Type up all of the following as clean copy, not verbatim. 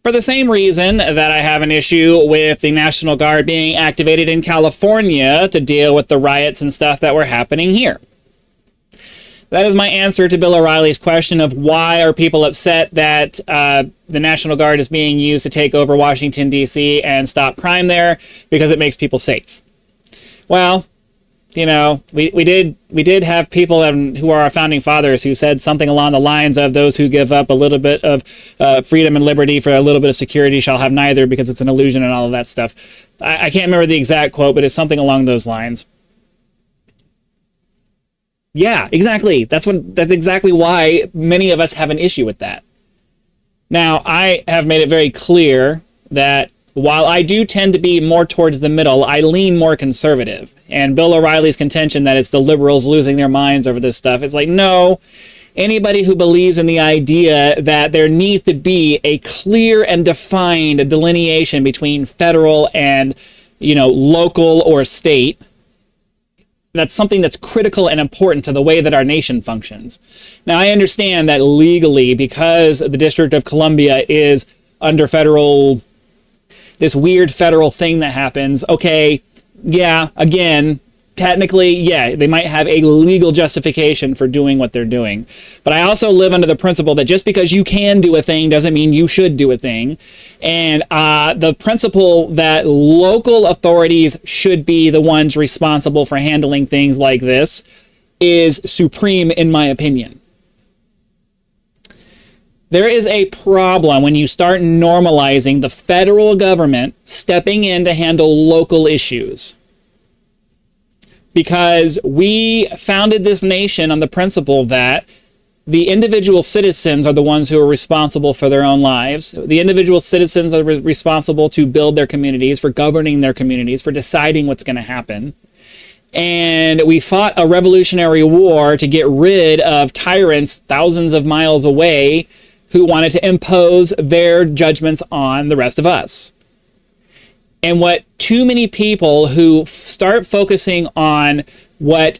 For the same reason that I have an issue with the National Guard being activated in California to deal with the riots and stuff that were happening here. That is my answer to Bill O'Reilly's question of why are people upset that the National Guard is being used to take over Washington, D.C. and stop crime there, because it makes people safe. Well, you know, we did have people who are our founding fathers who said something along the lines of those who give up a little bit of freedom and liberty for a little bit of security shall have neither, because it's an illusion and all of that stuff. I can't remember the exact quote, but it's something along those lines. Yeah, exactly. That's exactly why many of us have an issue with that. Now, I have made it very clear that while I do tend to be more towards the middle, I lean more conservative. And Bill O'Reilly's contention that it's the liberals losing their minds over this stuff, it's like, no. Anybody who believes in the idea that there needs to be a clear and defined delineation between federal and, you know, local or state, that's something that's critical and important to the way that our nation functions. Now, I understand that legally, because the District of Columbia is under federal, this weird federal thing that happens, okay, yeah, again, technically, yeah, they might have a legal justification for doing what they're doing. But I also live under the principle that just because you can do a thing doesn't mean you should do a thing. And the principle that local authorities should be the ones responsible for handling things like this is supreme in my opinion. There is a problem when you start normalizing the federal government stepping in to handle local issues. Because we founded this nation on the principle that the individual citizens are the ones who are responsible for their own lives. The individual citizens are responsible to build their communities, for governing their communities, for deciding what's going to happen. And we fought a revolutionary war to get rid of tyrants thousands of miles away who wanted to impose their judgments on the rest of us. And what too many people who start focusing on what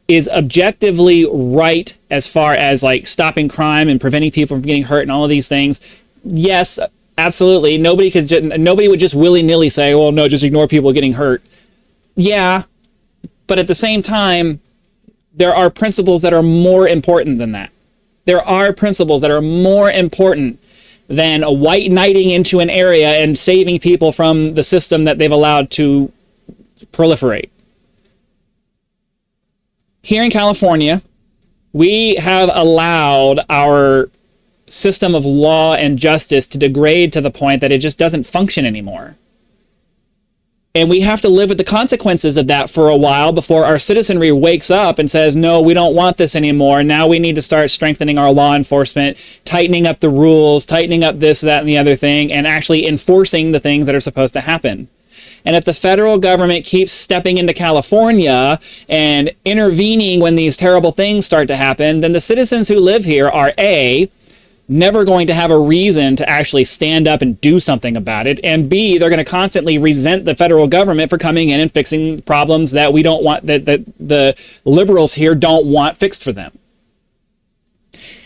is objectively right as far as like stopping crime and preventing people from getting hurt and all of these things, yes, absolutely. Nobody would just willy-nilly say, well, no, just ignore people getting hurt. Yeah, but at the same time, there are principles that are more important than that. There are principles that are more important than a white knighting into an area and saving people from the system that they've allowed to proliferate. Here in California, we have allowed our system of law and justice to degrade to the point that it just doesn't function anymore. And we have to live with the consequences of that for a while before our citizenry wakes up and says, no, we don't want this anymore. Now we need to start strengthening our law enforcement, tightening up the rules, tightening up this, that, and the other thing, and actually enforcing the things that are supposed to happen. And if the federal government keeps stepping into California and intervening when these terrible things start to happen, then the citizens who live here are A, never going to have a reason to actually stand up and do something about it, and B, they're going to constantly resent the federal government for coming in and fixing problems that we don't want, that the liberals here don't want fixed for them.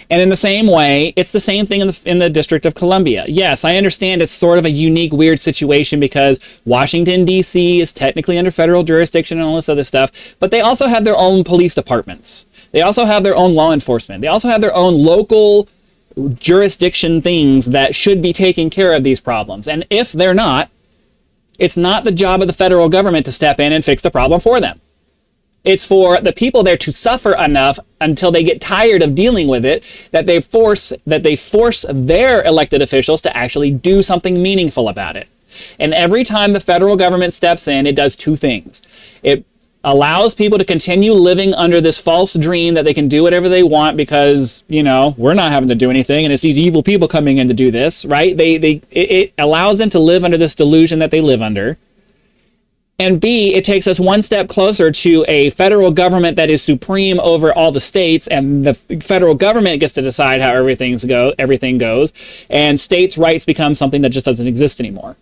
And in the same way, it's the same thing in the District of Columbia. Yes, I understand it's sort of a unique, weird situation because Washington, D.C. is technically under federal jurisdiction and all this other stuff, but they also have their own police departments. They also have their own law enforcement. They also have their own local jurisdiction things that should be taking care of these problems. And if they're not, it's not the job of the federal government to step in and fix the problem for them. It's for the people there to suffer enough until they get tired of dealing with it, that they force their elected officials to actually do something meaningful about it. And every time the federal government steps in, it does two things. It allows people to continue living under this false dream that they can do whatever they want because, you know, we're not having to do anything and it's these evil people coming in to do this, right? It allows them to live under this delusion that they live under. And B, it takes us one step closer to a federal government that is supreme over all the states, and the federal government gets to decide how everything goes, and states' rights become something that just doesn't exist anymore.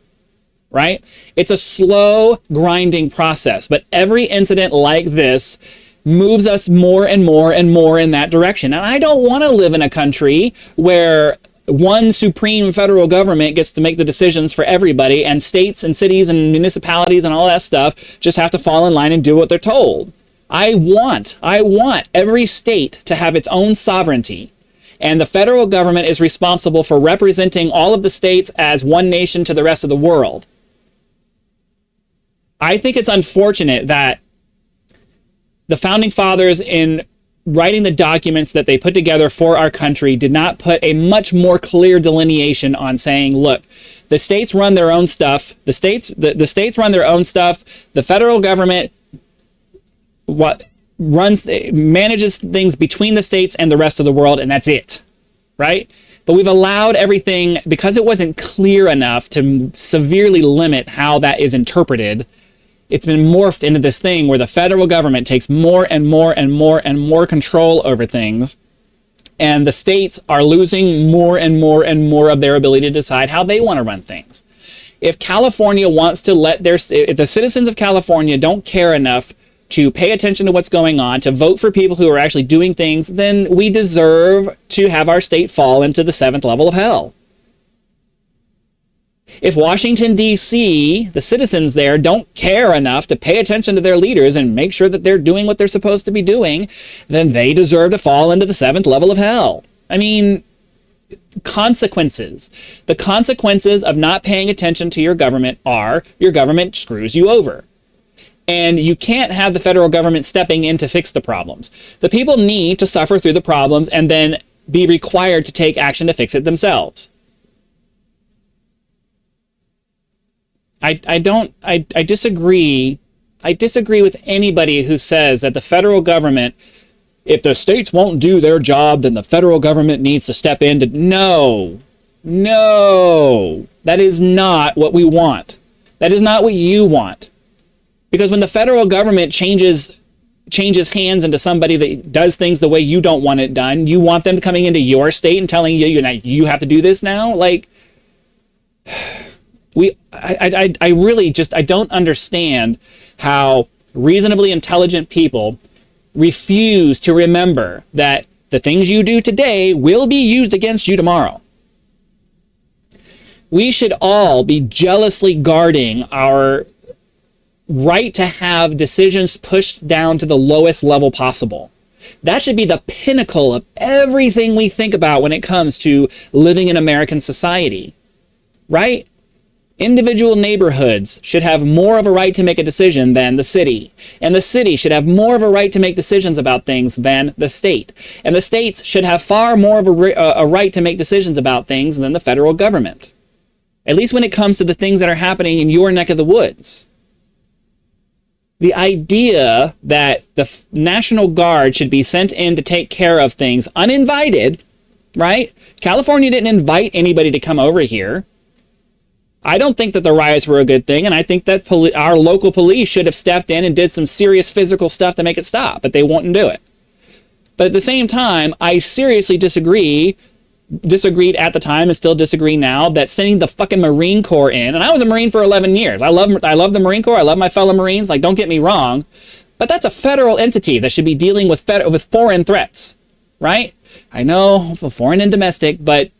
Right? It's a slow, grinding process, but every incident like this moves us more and more and more in that direction. And I don't want to live in a country where one supreme federal government gets to make the decisions for everybody, and states and cities and municipalities and all that stuff just have to fall in line and do what they're told. I want every state to have its own sovereignty, and the federal government is responsible for representing all of the states as one nation to the rest of the world. I think it's unfortunate that the founding fathers, in writing the documents that they put together for our country, did not put a much more clear delineation on saying, look, the states run their own stuff. The states run their own stuff. The federal government manages things between the states and the rest of the world, and that's it, right? But we've allowed everything, because it wasn't clear enough to severely limit how that is interpreted. It's been morphed into this thing where the federal government takes more and more and more and more control over things, and the states are losing more and more and more of their ability to decide how they want to run things. If California wants to if the citizens of California don't care enough to pay attention to what's going on, to vote for people who are actually doing things, then we deserve to have our state fall into the 7th level of hell. If Washington, D.C., the citizens there, don't care enough to pay attention to their leaders and make sure that they're doing what they're supposed to be doing, then they deserve to fall into the 7th level of hell. I mean, consequences. The consequences of not paying attention to your government are your government screws you over. And you can't have the federal government stepping in to fix the problems. The people need to suffer through the problems and then be required to take action to fix it themselves. I disagree. I disagree with anybody who says that the federal government, if the states won't do their job, then the federal government needs to step in to... No, that is not what we want. That is not what you want. Because when the federal government changes hands into somebody that does things the way you don't want it done, you want them coming into your state and telling you have to do this now? Like... I really don't understand how reasonably intelligent people refuse to remember that the things you do today will be used against you tomorrow. We should all be jealously guarding our right to have decisions pushed down to the lowest level possible. That should be the pinnacle of everything we think about when it comes to living in American society, right? Individual neighborhoods should have more of a right to make a decision than the city. And the city should have more of a right to make decisions about things than the state. And the states should have far more of a right to make decisions about things than the federal government. At least when it comes to the things that are happening in your neck of the woods. The idea that the National Guard should be sent in to take care of things uninvited, right? California didn't invite anybody to come over here. I don't think that the riots were a good thing, and I think that our local police should have stepped in and did some serious physical stuff to make it stop, but they wouldn't do it. But at the same time, I seriously disagreed at the time and still disagree now that sending the fucking Marine Corps in, and I was a Marine for 11 years. I love the Marine Corps. I love my fellow Marines. Like, don't get me wrong, but that's a federal entity that should be dealing with foreign threats, right? I know, foreign and domestic, but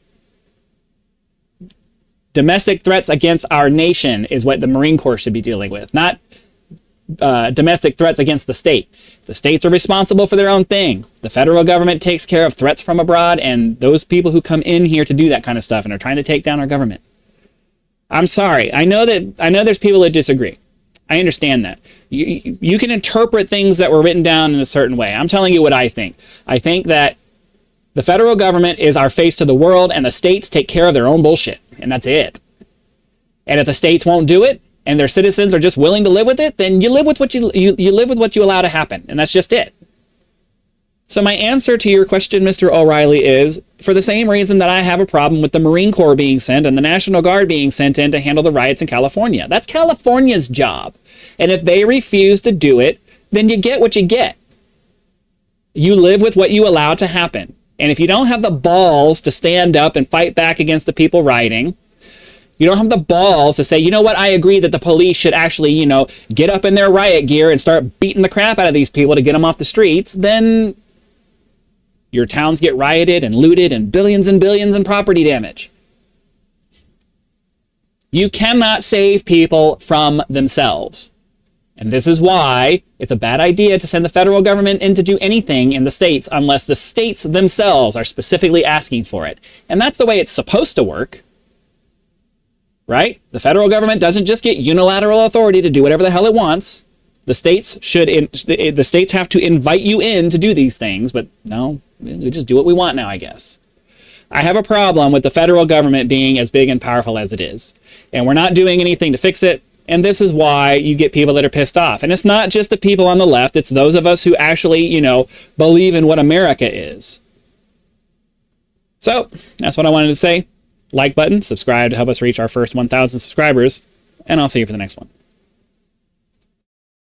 domestic threats against our nation is what the Marine Corps should be dealing with, not domestic threats against the state. The states are responsible for their own thing. The federal government takes care of threats from abroad and those people who come in here to do that kind of stuff and are trying to take down our government. I'm sorry. I know there's people that disagree. I understand that. You can interpret things that were written down in a certain way. I'm telling you what I think. I think that the federal government is our face to the world, and the states take care of their own bullshit, and that's it. And if the states won't do it, and their citizens are just willing to live with it, then you live with what you live with what you allow to happen, and that's just it. So my answer to your question, Mr. O'Reilly, is for the same reason that I have a problem with the Marine Corps being sent and the National Guard being sent in to handle the riots in California. That's California's job, and if they refuse to do it, then you get what you get. You live with what you allow to happen. And if you don't have the balls to stand up and fight back against the people rioting, you don't have the balls to say, you know what, I agree that the police should actually, get up in their riot gear and start beating the crap out of these people to get them off the streets, then Your towns get rioted and looted and billions in property damage. You cannot save people from themselves. And this is why it's a bad idea to send the federal government in to do anything in the states unless the states themselves are specifically asking for it. And that's the way it's supposed to work. Right? The federal government doesn't just get unilateral authority to do whatever the hell it wants. The states the states have to invite you in to do these things, but no, we just do what we want now, I guess. I have a problem with the federal government being as big and powerful as it is. And we're not doing anything to fix it. And this is why you get people that are pissed off. And it's not just the people on the left. It's those of us who actually, believe in what America is. So that's what I wanted to say. Like button, subscribe to help us reach our first 1,000 subscribers. And I'll see you for the next one.